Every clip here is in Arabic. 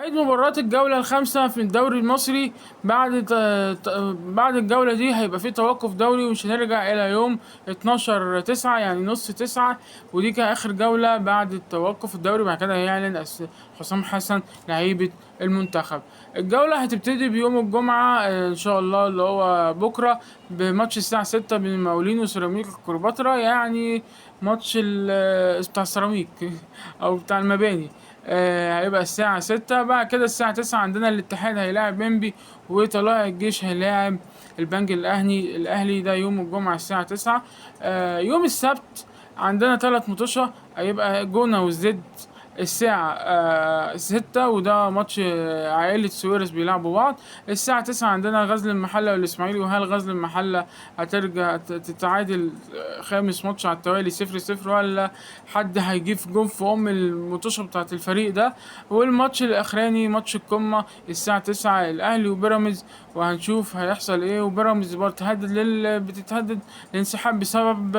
عيد مباريات الجولة الخامسة في الدوري المصري. بعد الجولة دي هيبقى في توقف دوري، ومش هنرجع إلى يوم 12/9، يعني نص 9. ودي كان آخر جولة بعد التوقف الدوري. بعد كده هيعلن حسام حسن لعيبة المنتخب. الجولة هتبتدي بيوم الجمعة إن شاء الله، اللي هو بكرة، بماتش الساعة 6 بين المقاولين وسيراميكا كليوباترا، يعني ماتش بتاع السيراميك أو بتاع المباني. هيبقى الساعة 6. بعد كده الساعة 9 عندنا الاتحاد هيلاعب انبي، وطلائع الجيش هيلاعب البنك الأهلي. ده يوم الجمعة الساعة 9. يوم السبت عندنا 3 ماتشات، هيبقى جونة والزد الساعة 6، وده ماتش عائلة سويرس بيلعبوا بعض. الساعة 9 عندنا غزل المحلة والإسماعيلي، وهل غزل المحلة هترجع تتعادل خامس ماتش على التوالي 0-0، ولا حد هيجيب جون في المطوشة بتاعة الفريق ده. والماتش الأخراني ماتش القمة الساعة 9، الأهلي وبيراميدز، وهنشوف هيحصل ايه. وبيراميدز بتتهدد الانسحاب بسبب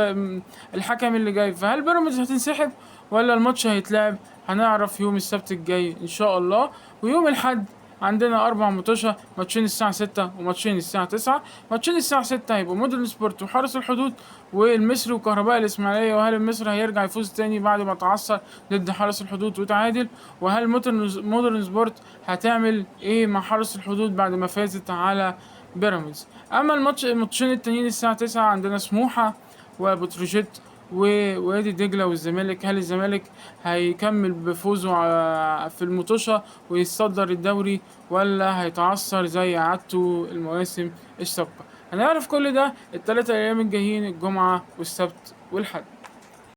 الحكم اللي جاي. فهل بيراميدز هتنسحب ولا الماتش هيتلعب؟ هنعرف يوم السبت الجاي ان شاء الله. ويوم الحد عندنا 4 ماتشات، ماتشين الساعة 6 وماتشين الساعة 9. ماتشين الساعة 6 هيبقوا مودرن سبورت وحرس الحدود والمصري وكهرباء الإسماعيلية. وهل المصري هيرجع يفوز تاني بعد ما تعثر ضد حرس الحدود وتعادل؟ وهل مودرن سبورت هتعمل ايه مع حرس الحدود بعد ما فازت على بيراميدز؟ اما الماتشين التانيين الساعة 9 عندنا سموحة وبتروجيت ووادي دجلة والزمالك. هل الزمالك هيكمل بفوزه في المطوشة ويتصدر الدوري، ولا هيتعثر زي عادته المواسم السابقة؟ هنعرف كل ده ال3 أيام الجايين، الجمعة والسبت والحد.